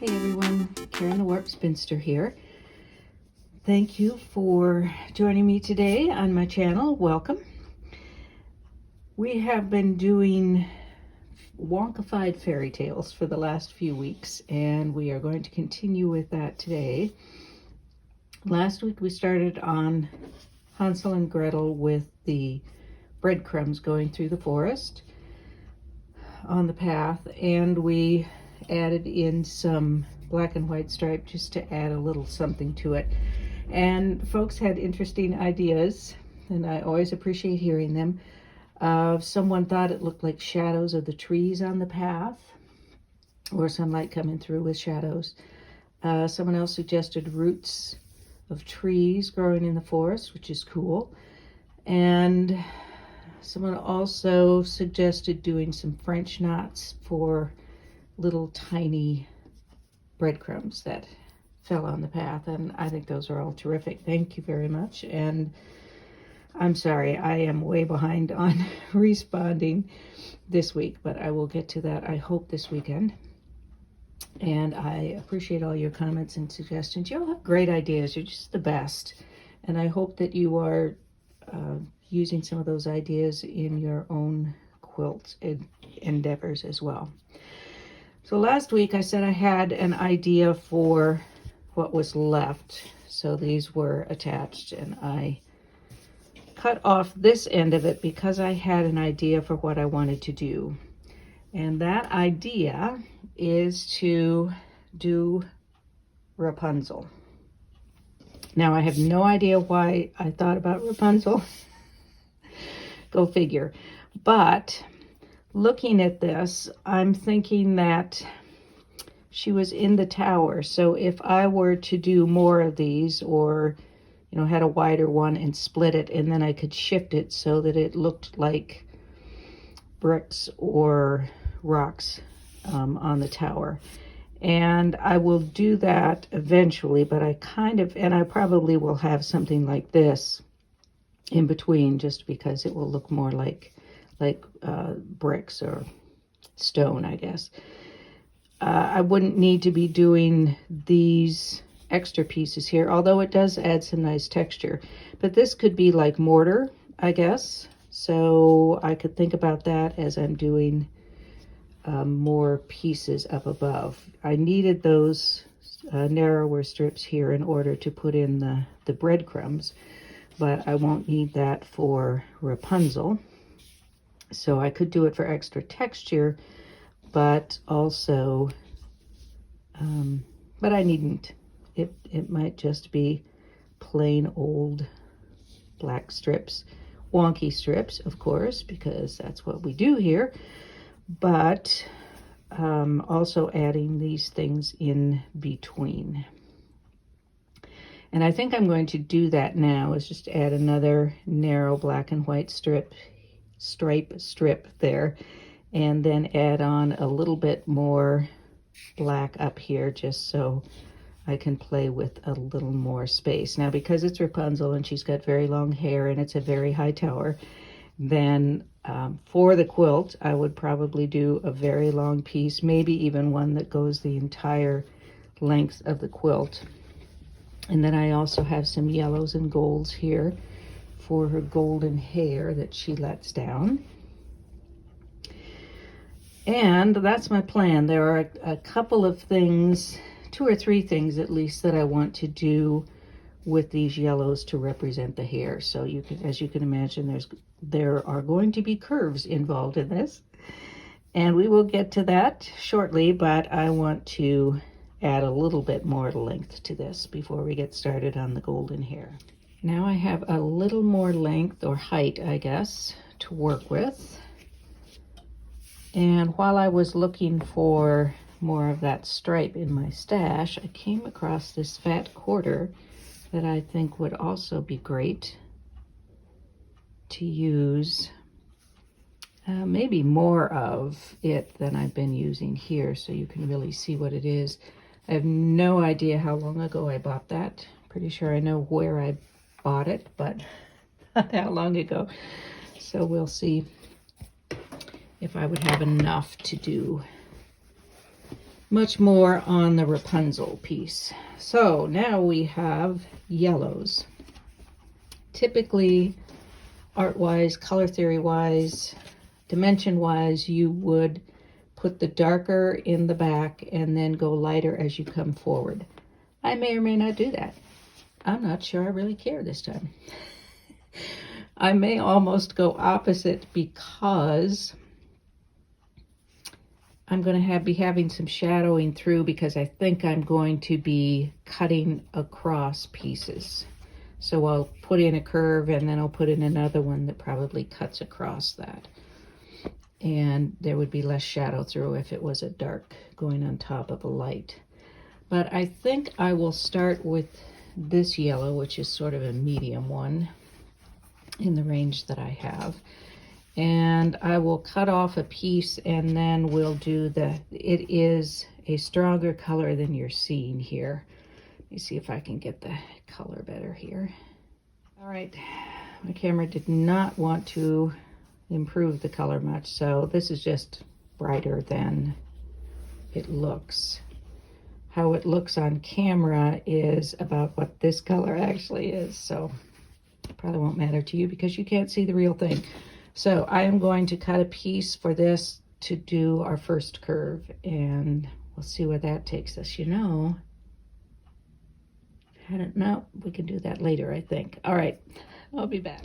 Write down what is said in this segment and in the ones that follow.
Hey everyone, Karen the Warp Spinster here. Thank you for joining me today on my channel. Welcome. We have been doing wonkified fairy tales for the last few weeks, and we are going to continue with that today. Last week we started on Hansel and Gretel with the breadcrumbs going through the forest on the path, and we added in some black and white stripe just to add a little something to it. And folks had interesting ideas, and I always appreciate hearing them. Someone thought it looked like shadows of the trees on the path, or sunlight coming through with shadows. Someone else suggested roots of trees growing in the forest, which is cool. And someone also suggested doing some French knots for little tiny breadcrumbs that fell on the path, and I think those are all terrific. Thank you very much. And I'm sorry, I am way behind on responding this week, but I will get to that, I hope, this weekend. And I appreciate all your comments and suggestions. You all have great ideas. You're just the best. And I hope that you are using some of those ideas in your own quilt endeavors as well. So last week I said I had an idea for what was left. So these were attached, and I cut off this end of it because I had an idea for what I wanted to do. And that idea is to do Rapunzel. Now I have no idea why I thought about Rapunzel. Go figure. But looking at this, I'm thinking that she was in the tower. So if I were to do more of these, or, you know, had a wider one and split it, and then I could shift it so that it looked like bricks or rocks on the tower. And I will do that eventually, but I probably will have something like this in between, just because it will look more like bricks or stone, I guess. I wouldn't need to be doing these extra pieces here, although it does add some nice texture. But this could be like mortar, I guess. So I could think about that as I'm doing more pieces up above. I needed those narrower strips here in order to put in the breadcrumbs, but I won't need that for Rapunzel. So I could do it for extra texture, but also, but I needn't. It might just be plain old black strips, wonky strips, of course, because that's what we do here, but also adding these things in between. And I think I'm going to do that now, is just add another narrow black and white stripe there, and then add on a little bit more black up here, just so I can play with a little more space. Now, because it's Rapunzel and she's got very long hair and it's a very high tower, then for the quilt I would probably do a very long piece, maybe even one that goes the entire length of the quilt. And then I also have some yellows and golds here for her golden hair that she lets down. And that's my plan. There are a couple of things, 2 or 3 things at least, that I want to do with these yellows to represent the hair. So you can, as you can imagine, there are going to be curves involved in this. And we will get to that shortly, but I want to add a little bit more length to this before we get started on the golden hair. Now I have a little more length, or height, I guess, to work with. And while I was looking for more of that stripe in my stash, I came across this fat quarter that I think would also be great to use. Maybe more of it than I've been using here, so you can really see what it is. I have no idea how long ago I bought that. Pretty sure I know where I bought it, but not how long ago. So we'll see if I would have enough to do much more on the Rapunzel piece. So now we have yellows. Typically, art-wise, color theory-wise, dimension-wise, you would put the darker in the back and then go lighter as you come forward. I may or may not do that. I'm not sure I really care this time. I may almost go opposite because I'm going to be having some shadowing through because I think I'm going to be cutting across pieces. So I'll put in a curve and then I'll put in another one that probably cuts across that. And there would be less shadow through if it was a dark going on top of a light. But I think I will start with this yellow, which is sort of a medium one in the range that I have. And I will cut off a piece and then we'll do it is a stronger color than you're seeing here. Let me see if I can get the color better here. All right, my camera did not want to improve the color much, so this is just brighter than it looks. How it looks on camera is about what this color actually is, so it probably won't matter to you because you can't see the real thing. So I am going to cut a piece for this to do our first curve, and we'll see where that takes us. You know, I don't know, we can do that later, I think. All right, I'll be back.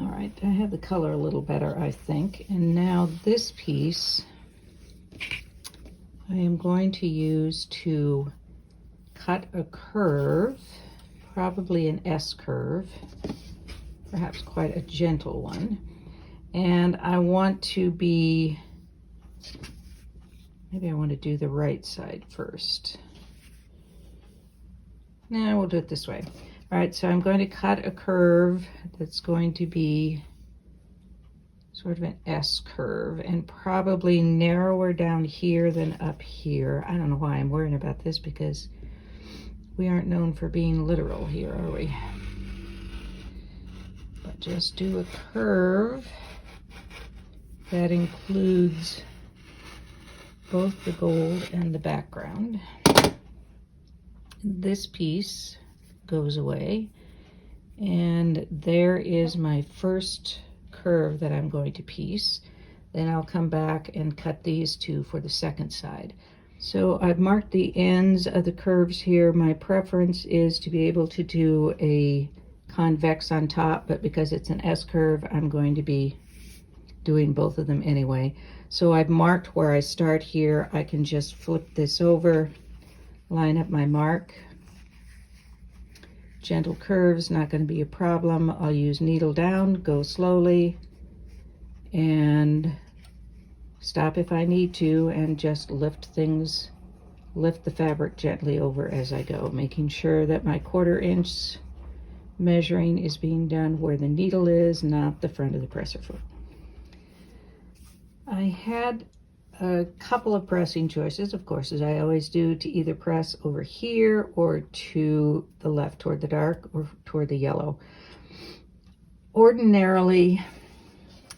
All right, I have the color a little better, I think. And now this piece I am going to use to cut a curve, probably an S curve, perhaps quite a gentle one. And I want to be, maybe I want to do the right side first. No, we'll do it this way. All right, so I'm going to cut a curve that's going to be sort of an S curve and probably narrower down here than up here. I don't know why I'm worrying about this because we aren't known for being literal here, are we? But just do a curve that includes both the gold and the background. This piece goes away, and there is my first curve that I'm going to piece. Then I'll come back and cut these two for the second side. So I've marked the ends of the curves here. My preference is to be able to do a convex on top, but because it's an S curve, I'm going to be doing both of them anyway. So I've marked where I start here. I can just flip this over, line up my mark. Gentle curves, not going to be a problem. I'll use needle down, go slowly, and stop if I need to, and just lift the fabric gently over as I go, making sure that my 1/4 inch measuring is being done where the needle is, not the front of the presser foot. I had a couple of pressing choices, of course, as I always do, to either press over here or to the left toward the dark or toward the yellow. Ordinarily,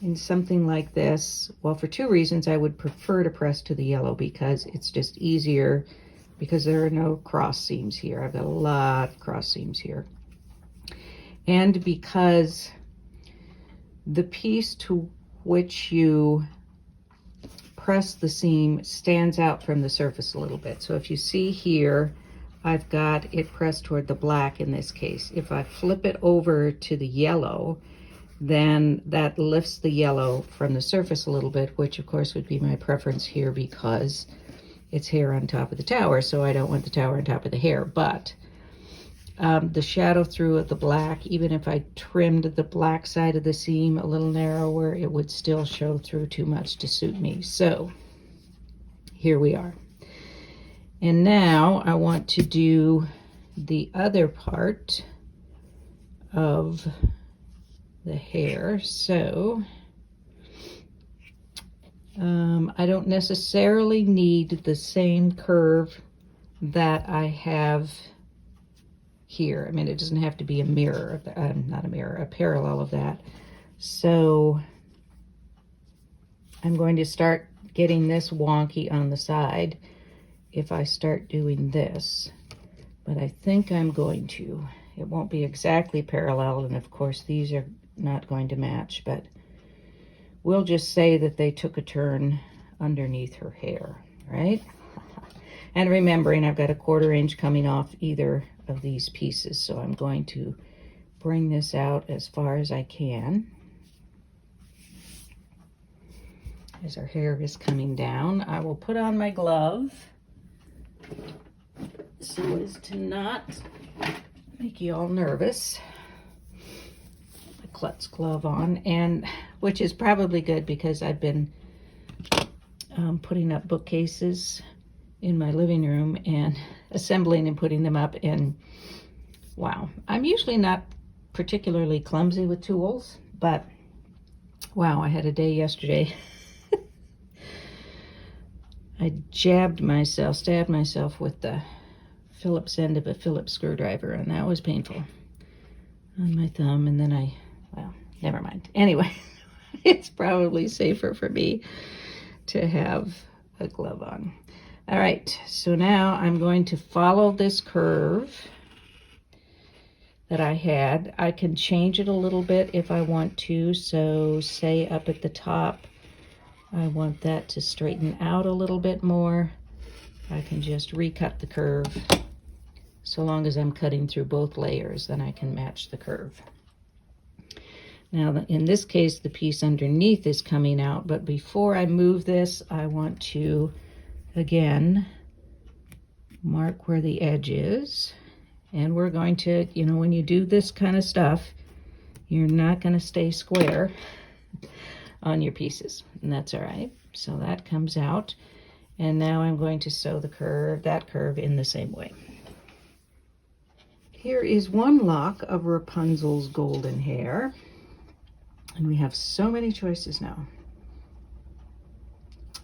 in something like this, well, for two reasons, I would prefer to press to the yellow because it's just easier because there are no cross seams here. I've got a lot of cross seams here. And because the piece to which you press the seam stands out from the surface a little bit. So if you see here, I've got it pressed toward the black in this case. If I flip it over to the yellow, then that lifts the yellow from the surface a little bit, which of course would be my preference here because it's hair on top of the tower, so I don't want the tower on top of the hair. But the shadow through of the black, even if I trimmed the black side of the seam a little narrower, it would still show through too much to suit me. So here we are. And now I want to do the other part of the hair. So I don't necessarily need the same curve that I have here. I mean, it doesn't have to be a mirror, not a mirror, a parallel of that. So I'm going to start getting this wonky on the side if I start doing this, but I think I'm going to. It won't be exactly parallel, and of course these are not going to match, but we'll just say that they took a turn underneath her hair, right? And remembering I've got a 1/4 inch coming off either of these pieces, so I'm going to bring this out as far as I can as her hair is coming down. I will put on my glove so as to not make you all nervous. The klutz glove on, and which is probably good because I've been putting up bookcases in my living room and assembling and putting them up, and wow, I'm usually not particularly clumsy with tools, but wow, I had a day yesterday. I stabbed myself with the Phillips end of a Phillips screwdriver, and that was painful on my thumb, and then well, never mind. Anyway, it's probably safer for me to have a glove on. All right, so now I'm going to follow this curve that I had. I can change it a little bit if I want to. So say up at the top, I want that to straighten out a little bit more. I can just recut the curve. So long as I'm cutting through both layers, then I can match the curve. Now, in this case, the piece underneath is coming out, but before I move this, I want to, again, mark where the edge is. And we're going to, you know, when you do this kind of stuff, you're not going to stay square on your pieces, and that's all right. So that comes out, and now I'm going to sew that curve in the same way. Here is one lock of Rapunzel's golden hair, and we have so many choices now.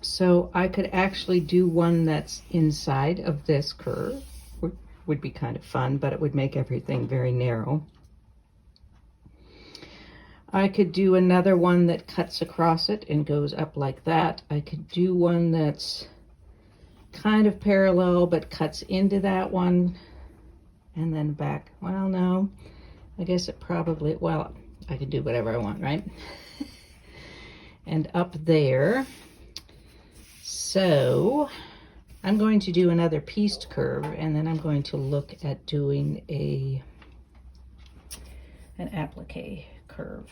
So I could actually do one that's inside of this curve, which would be kind of fun, but it would make everything very narrow. I could do another one that cuts across it and goes up like that. I could do one that's kind of parallel but cuts into that one and then back. Well, no, I guess it probably, well, I could do whatever I want, right? And up there. So I'm going to do another pieced curve, and then I'm going to look at doing an applique curve.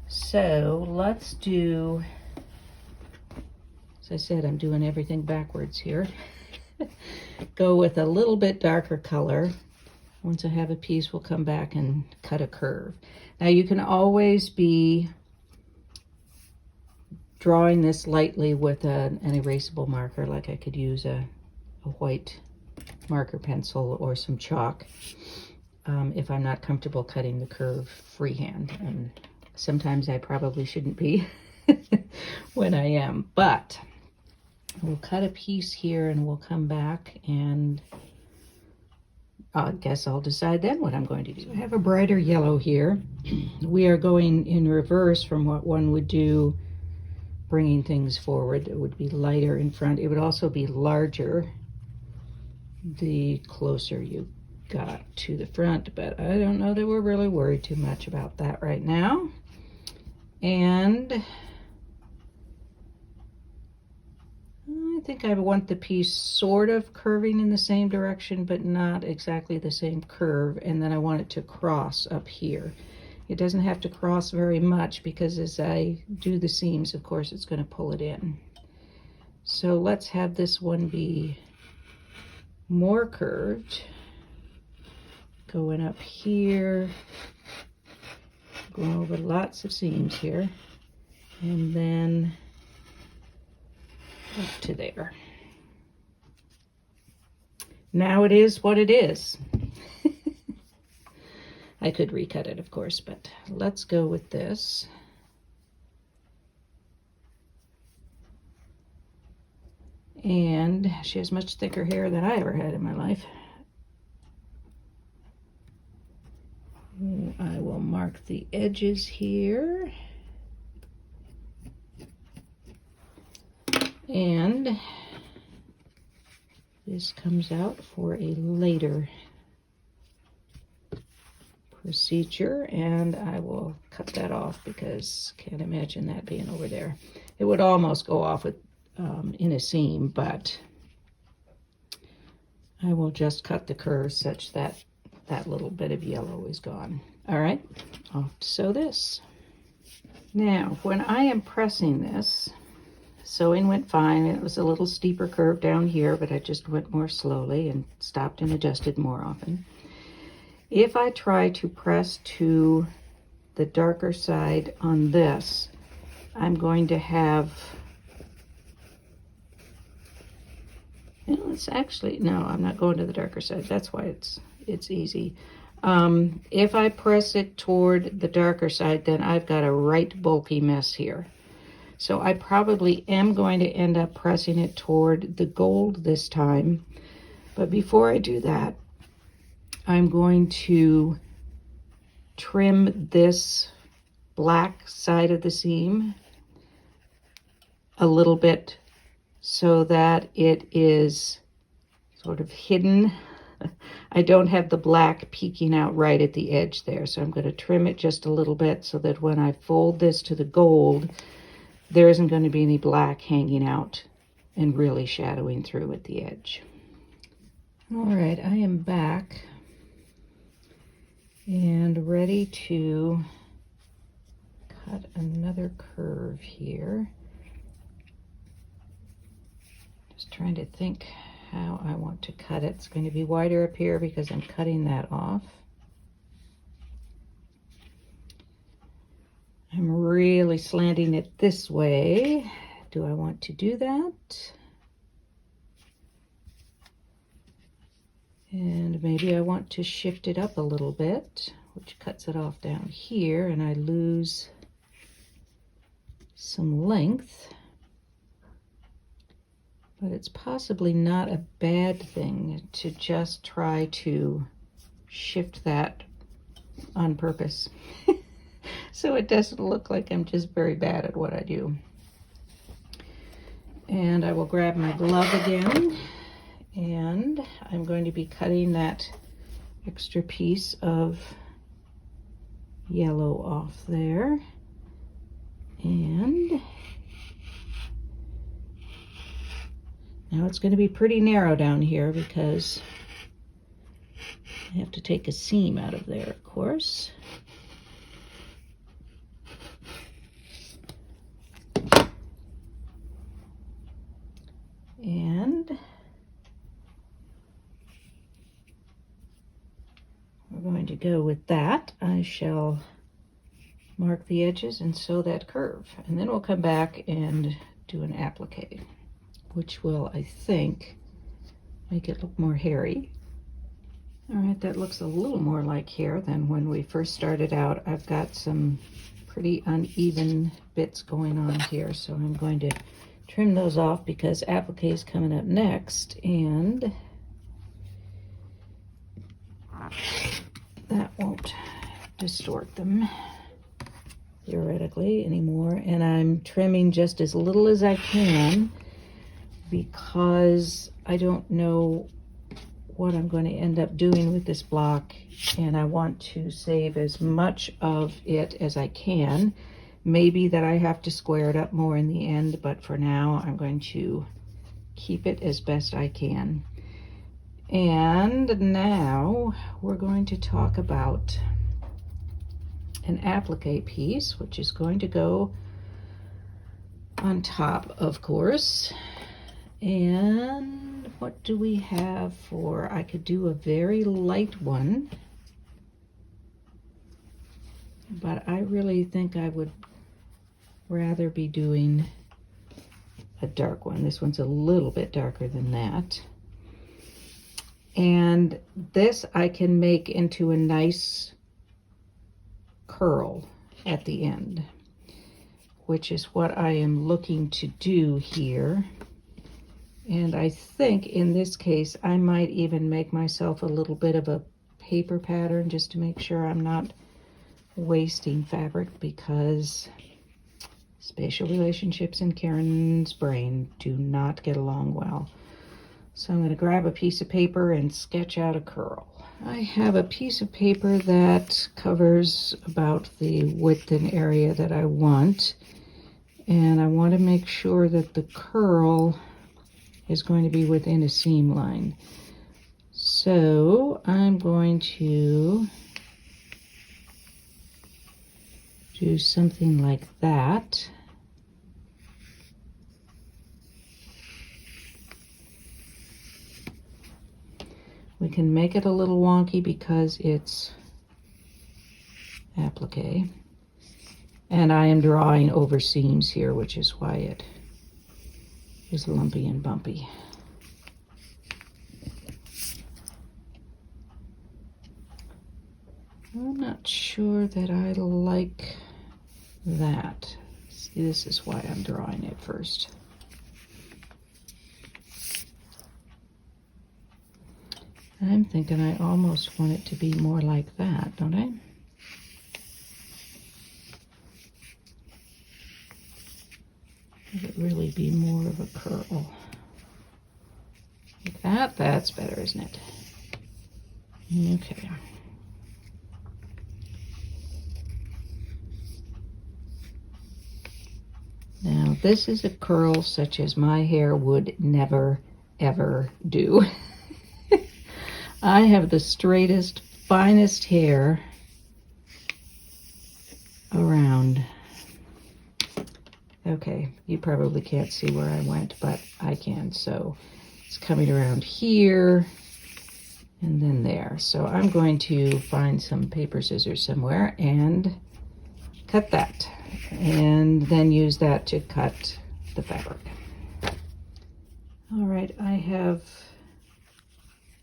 So let's do, as I said, I'm doing everything backwards here. Go with a little bit darker color. Once I have a piece, we'll come back and cut a curve. Now you can always be drawing this lightly with an erasable marker, like I could use a white marker pencil or some chalk if I'm not comfortable cutting the curve freehand. And sometimes I probably shouldn't be when I am, but we'll cut a piece here and we'll come back, and I guess I'll decide then what I'm going to do. So I have a brighter yellow here. We are going in reverse from what one would do bringing things forward. It would be lighter in front. It would also be larger the closer you got to the front, but I don't know that we're really worried too much about that right now. And I think I want the piece sort of curving in the same direction, but not exactly the same curve. And then I want it to cross up here. It doesn't have to cross very much because as I do the seams, of course, it's going to pull it in. So let's have this one be more curved. Going up here, going over lots of seams here, and then up to there. Now it is what it is. I could recut it, of course, but let's go with this. And she has much thicker hair than I ever had in my life. I will mark the edges here. And This comes out for a later procedure, and I will cut that off because can't imagine that being over there. It would almost go off with in a seam, but I will just cut the curve such that that little bit of yellow is gone. All right, I'll sew this. Now, when I am pressing this, sewing went fine. It was a little steeper curve down here, but I just went more slowly and stopped and adjusted more often. If I try to press to the darker side on this, I'm going to have, it's actually, no, I'm not going to the darker side. That's why it's easy. If I press it toward the darker side, then I've got a right bulky mess here. So I probably am going to end up pressing it toward the gold this time. But before I do that, I'm going to trim this black side of the seam a little bit so that it is sort of hidden. I don't have the black peeking out right at the edge there, so I'm going to trim it just a little bit so that when I fold this to the gold, there isn't going to be any black hanging out and really shadowing through at the edge. All right, I am back and ready to cut another curve here. Just trying to think how I want to cut it. It's going to be wider up here because I'm cutting that off. I'm really slanting it this way. Do I want to do that? And maybe I want to shift it up a little bit, which cuts it off down here, and I lose some length. But it's possibly not a bad thing to just try to shift that on purpose. So it doesn't look like I'm just very bad at what I do. And I will grab my glove again, and I'm going to be cutting that extra piece of yellow off there. And now it's going to be pretty narrow down here because I have to take a seam out of there, of course. And we're going to go with that. I shall mark the edges and sew that curve, and then we'll come back and do an applique, which will, I think, make it look more hairy. All right, that looks a little more like hair than when we first started out. I've got some pretty uneven bits going on here, so I'm going to trim those off because applique is coming up next, and that won't distort them theoretically anymore. And I'm trimming just as little as I can because I don't know what I'm going to end up doing with this block, and I want to save as much of it as I can. Maybe that I have to square it up more in the end, but for now I'm going to keep it as best I can. And now we're going to talk about an applique piece, which is going to go on top, of course. And what do we have for, I could do a very light one, but I really think I would rather be doing a dark one. This one's a little bit darker than that. And this I can make into a nice curl at the end, which is what I am looking to do here. And I think in this case, I might even make myself a little bit of a paper pattern just to make sure I'm not wasting fabric, because spatial relationships in Karen's brain do not get along well. So I'm going to grab a piece of paper and sketch out a curl. I have a piece of paper that covers about the width and area that I want. And I want to make sure that the curl is going to be within a seam line. So I'm going to do something like that. We can make it a little wonky because it's applique. And I am drawing over seams here, which is why it is lumpy and bumpy. I'm not sure that I like that. See, this is why I'm drawing it first. I'm thinking I almost want it to be more like that, don't I? Would it really be more of a curl? Like that? That's better, isn't it? Okay. Now, this is a curl such as my hair would never, ever do. I have the straightest, finest hair around. Okay, you probably can't see where I went, but I can. So it's coming around here and then there. So I'm going to find some paper scissors somewhere and cut that. And then use that to cut the fabric. All right, I have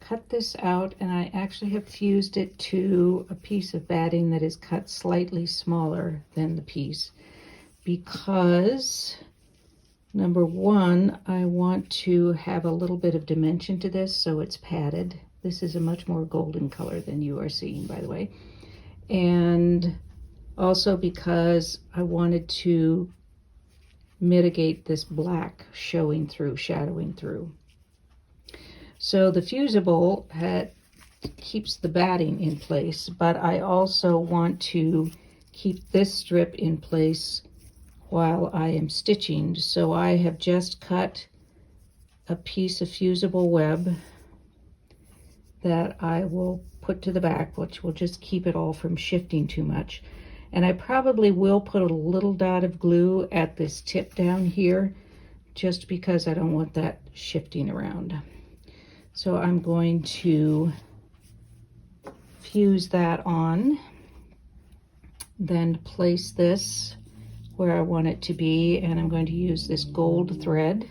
cut this out, and I actually have fused it to a piece of batting that is cut slightly smaller than the piece because, number one, I want to have a little bit of dimension to this so it's padded. This is a much more golden color than you are seeing, by the way. And also because I wanted to mitigate this black showing through, shadowing through. So the fusible keeps the batting in place, but I also want to keep this strip in place while I am stitching. So I have just cut a piece of fusible web that I will put to the back, which will just keep it all from shifting too much. And I probably will put a little dot of glue at this tip down here, just because I don't want that shifting around. So I'm going to fuse that on, then place this where I want it to be, and I'm going to use this gold thread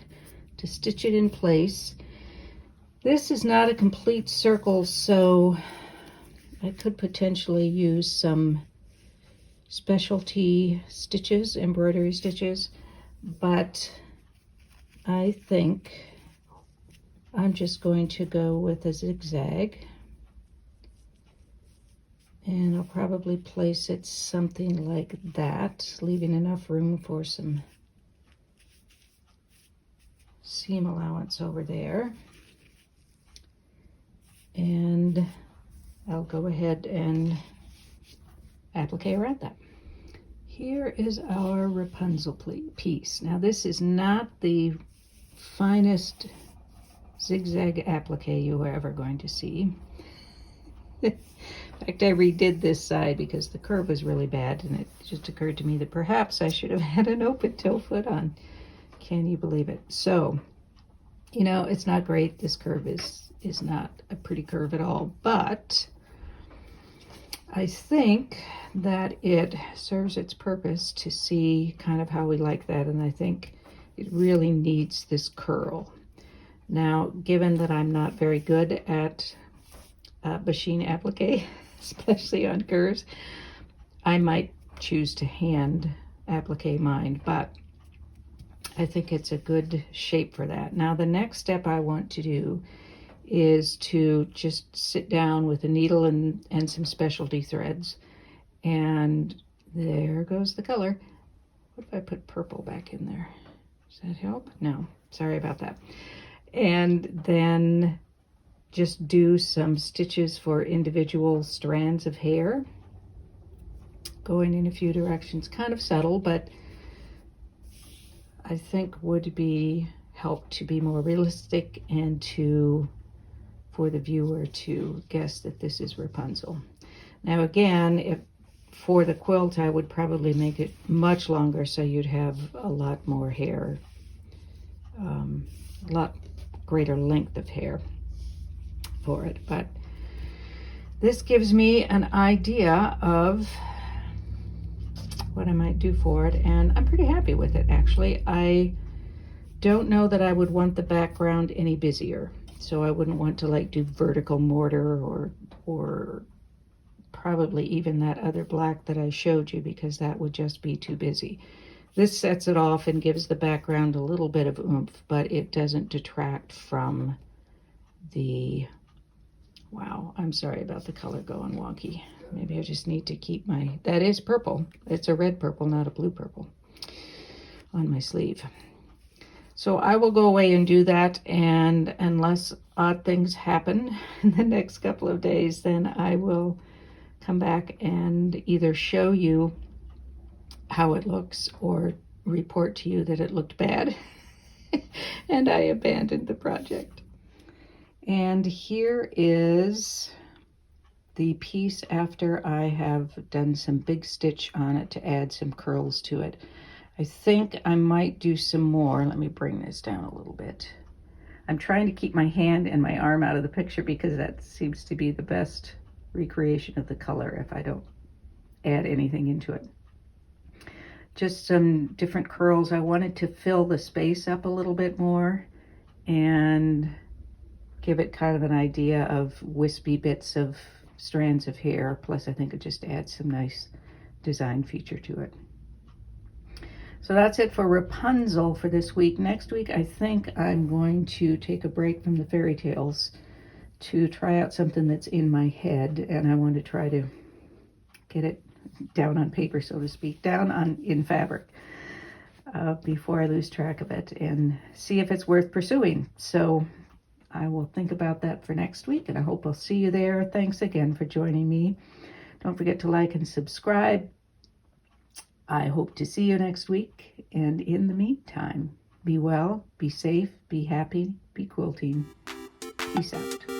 to stitch it in place. This is not a complete circle, so I could potentially use some specialty stitches, embroidery stitches, but I think I'm just going to go with a zigzag, and I'll probably place it something like that, leaving enough room for some seam allowance over there. And I'll go ahead and applique around that. Here is our Rapunzel piece. Now this is not the finest zigzag applique you are ever going to see. In fact, I redid this side because the curve was really bad, and it just occurred to me that perhaps I should have had an open toe foot on. Can you believe it? So, you know, it's not great. This curve is not a pretty curve at all, but I think that it serves its purpose to see kind of how we like that, and I think it really needs this curl. Now, given that I'm not very good at machine applique, especially on curves, I might choose to hand applique mine, but I think it's a good shape for that. Now, the next step I want to do is to just sit down with a needle and some specialty threads, and there goes the color. What if I put purple back in there? Does that help? No, sorry about that. and then just do some stitches for individual strands of hair, going in a few directions, kind of subtle, but I think would be help to be more realistic and for the viewer to guess that this is Rapunzel. Now again, if for the quilt, I would probably make it much longer so you'd have a lot more hair, a lot greater length of hair for it. But this gives me an idea of what I might do for it, and I'm pretty happy with it, actually. I don't know that I would want the background any busier, so I wouldn't want to like do vertical mortar or probably even that other black that I showed you, because that would just be too busy. This sets it off and gives the background a little bit of oomph, but it doesn't detract from the, wow, I'm sorry about the color going wonky. Maybe I just need to keep my, that is purple. It's a red purple, not a blue purple on my sleeve. So I will go away and do that, and unless odd things happen in the next couple of days, then I will come back and either show you how it looks or report to you that it looked bad and I abandoned the project. And here is the piece after I have done some big stitch on it to add some curls to it. I think I might do some more. Let me bring this down a little bit. I'm trying to keep my hand and my arm out of the picture because that seems to be the best recreation of the color if I don't add anything into it. Just some different curls. I wanted to fill the space up a little bit more and give it kind of an idea of wispy bits of strands of hair. Plus I think it just adds some nice design feature to it. So that's it for Rapunzel for this week. Next week I think I'm going to take a break from the fairy tales to try out something that's in my head, and I want to try to get it down on paper, so to speak, in fabric before I lose track of it, and see if it's worth pursuing. So I will think about that for next week, and I hope I'll see you there. Thanks again for joining me. Don't forget to like and subscribe. I hope to see you next week, and in the meantime, be well, be safe, be happy, be quilting. Peace out.